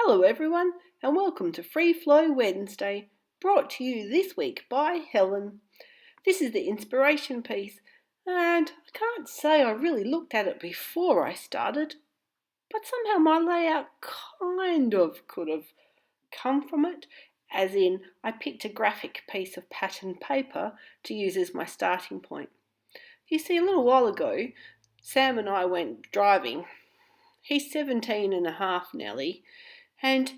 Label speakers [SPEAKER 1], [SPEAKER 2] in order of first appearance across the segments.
[SPEAKER 1] Hello everyone and welcome to Free Flow Wednesday, brought to you this week by Helen. This is the inspiration piece and I can't say I really looked at it before I started, but somehow my layout kind of could have come from it, as in I picked a graphic piece of pattern paper to use as my starting point. You see, a little while ago Sam and I went driving. He's 17 and a half nearly, and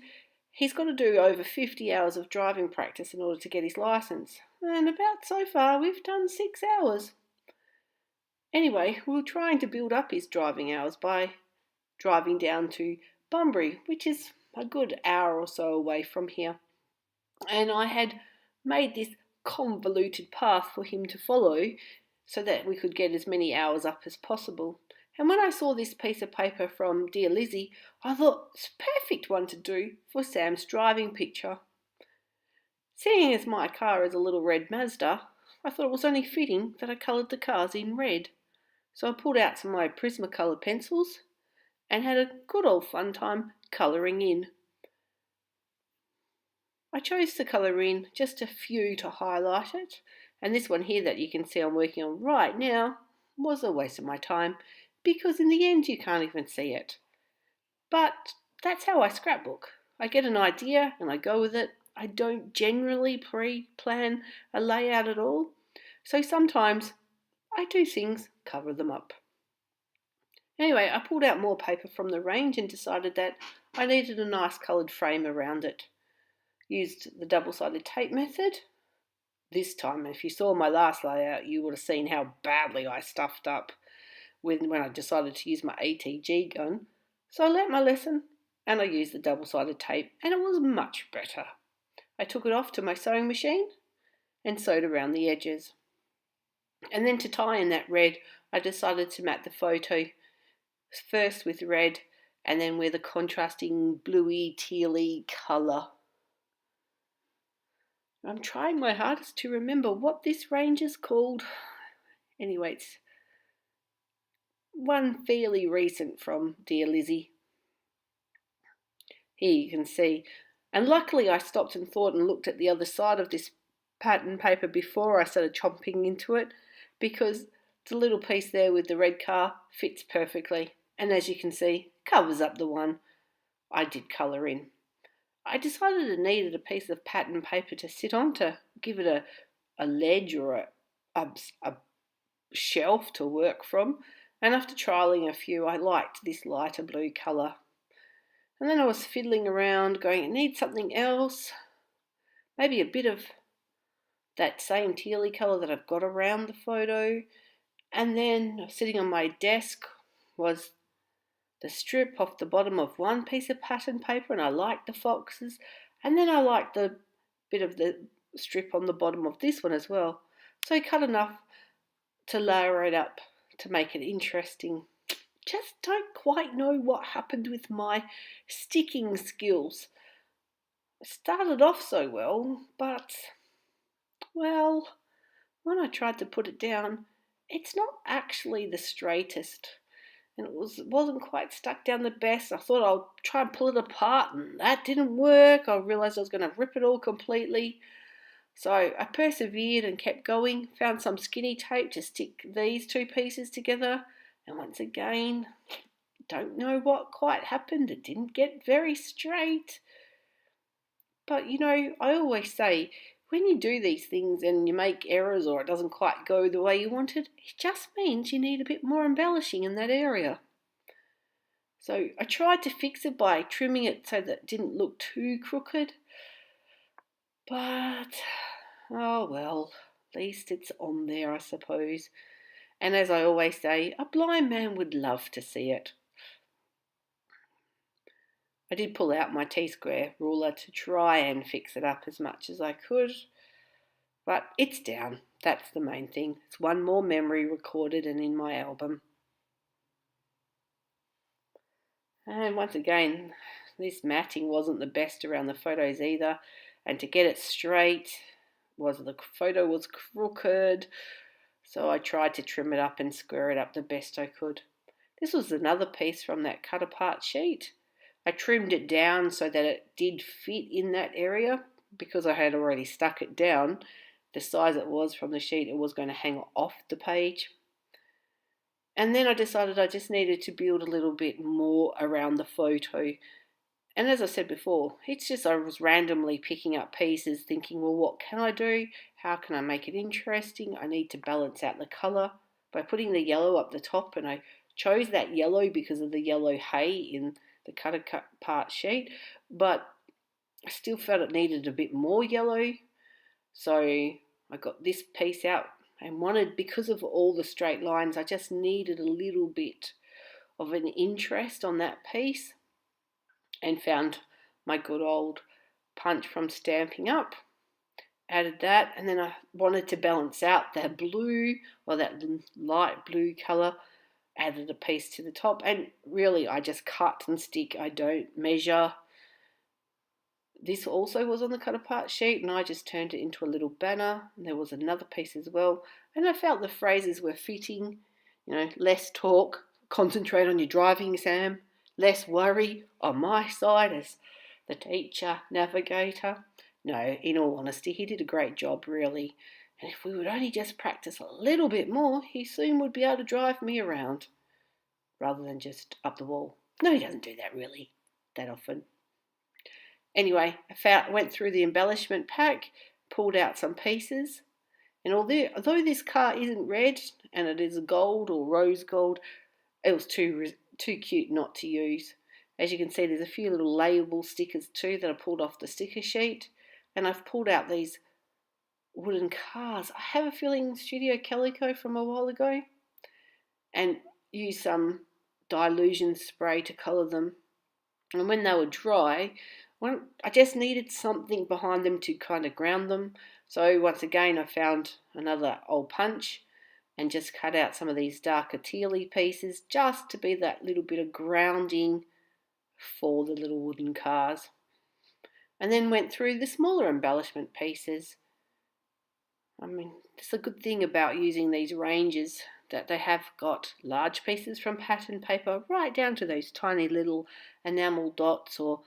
[SPEAKER 1] he's got to do over 50 hours of driving practice in order to get his licence. And about so far, we've done 6 hours. Anyway, we were trying to build up his driving hours by driving down to Bunbury, which is a good hour or so away from here. And I had made this convoluted path for him to follow so that we could get as many hours up as possible. And when I saw this piece of paper from Dear Lizzie, I thought it's a perfect one to do for Sam's driving picture. Seeing as my car is a little red Mazda, I thought it was only fitting that I coloured the cars in red. So I pulled out some of my Prismacolor pencils and had a good old fun time colouring in. I chose to colour in just a few to highlight it, and this one here that you can see I'm working on right now was a waste of my time, because in the end you can't even see it. But that's how I scrapbook. I get an idea and I go with it. I don't generally pre-plan a layout at all, so sometimes I do things, cover them up. Anyway, I pulled out more paper from the range and decided that I needed a nice coloured frame around it. Used the double-sided tape method. This time, if you saw my last layout, you would have seen how badly I stuffed up when I decided to use my ATG gun. So I learnt my lesson and I used the double-sided tape, and it was much better. I took it off to my sewing machine and sewed around the edges. And then to tie in that red, I decided to mat the photo first with red and then with a contrasting bluey tealy colour. I'm trying my hardest to remember what this range is called. Anyway, it's one fairly recent from Dear Lizzie. Here you can see. And luckily I stopped and thought and looked at the other side of this pattern paper before I started chomping into it, because the little piece there with the red car fits perfectly. And as you can see, covers up the one I did colour in. I decided I needed a piece of pattern paper to sit on to give it a ledge or a shelf to work from, and after trialling a few I liked this lighter blue colour. And then I was fiddling around going, it needs something else, maybe a bit of that same tealy colour that I've got around the photo. And then sitting on my desk was the strip off the bottom of one piece of pattern paper, and I liked the foxes, and then I liked the bit of the strip on the bottom of this one as well. So I cut enough to layer it up to make it interesting. Just don't quite know what happened with my sticking skills. I started off so well, but, well, when I tried to put it down, it's not actually the straightest. And it wasn't quite stuck down the best. I thought I'll try and pull it apart, and that didn't work. I realised I was going to rip it all completely. So I persevered and kept going, found some skinny tape to stick these two pieces together, and once again, don't know what quite happened. It didn't get very straight. But you know, I always say, when you do these things and you make errors or it doesn't quite go the way you wanted, it just means you need a bit more embellishing in that area. So I tried to fix it by trimming it so that it didn't look too crooked. But, oh well, at least it's on there, I suppose. And as I always say, a blind man would love to see it. I did pull out my T-square ruler to try and fix it up as much as I could, but it's down. That's the main thing. It's one more memory recorded and in my album. And once again, this matting wasn't the best around the photos either, and to get it straight, the photo was crooked, so I tried to trim it up and square it up the best I could. This was another piece from that cut apart sheet. I trimmed it down so that it did fit in that area because I had already stuck it down. The size it was from the sheet, it was going to hang off the page. And then I decided I just needed to build a little bit more around the photo. And as I said before, it's just I was randomly picking up pieces thinking, well, what can I do? How can I make it interesting? I need to balance out the colour by putting the yellow up the top, and I chose that yellow because of the yellow hay in the cut apart sheet, but I still felt it needed a bit more yellow. So I got this piece out and wanted, because of all the straight lines, I just needed a little bit of an interest on that piece, and found my good old punch from Stampin' Up. Added that, and then I wanted to balance out that blue, or that light blue colour. Added a piece to the top, and really I just cut and stick. I don't measure. This also was on the cut apart sheet, and I just turned it into a little banner, and there was another piece as well, and I felt the phrases were fitting. Less talk, concentrate on your driving exam, less worry on my side as the teacher navigator. No, in all honesty, he did a great job, really, and if we would only just practice a little bit more, he soon would be able to drive me around rather than just up the wall. No, he doesn't do that really that often. Anyway, went through the embellishment pack, pulled out some pieces, and although this car isn't red and it is gold or rose gold, it was too cute not to use. As you can see, there's a few little label stickers too that I pulled off the sticker sheet, and I've pulled out these wooden cars. I have a feeling Studio Calico from a while ago, and used some Dylusion spray to colour them. And when they were dry, I just needed something behind them to kind of ground them. So once again, I found another old punch and just cut out some of these darker tealy pieces just to be that little bit of grounding for the little wooden cars. And then went through the smaller embellishment pieces. I mean, it's a good thing about using these ranges that they have got large pieces from pattern paper right down to those tiny little enamel dots or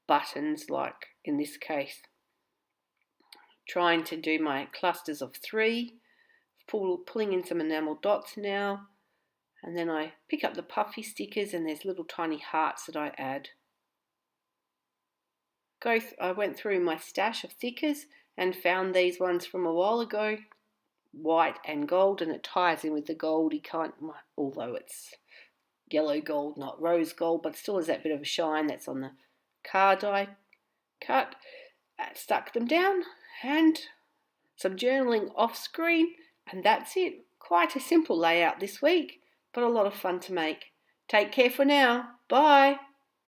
[SPEAKER 1] buttons, like in this case. Trying to do my clusters of 3, pulling in some enamel dots now, and then I pick up the puffy stickers, and there's little tiny hearts that I add. I went through my stash of stickers and found these ones from a while ago, white and gold, and it ties in with the goldy kind, although it's yellow gold, not rose gold, but still has that bit of a shine that's on the car die cut. Stuck them down, and some journaling off screen, and that's it. Quite a simple layout this week, but a lot of fun to make. Take care for now. Bye.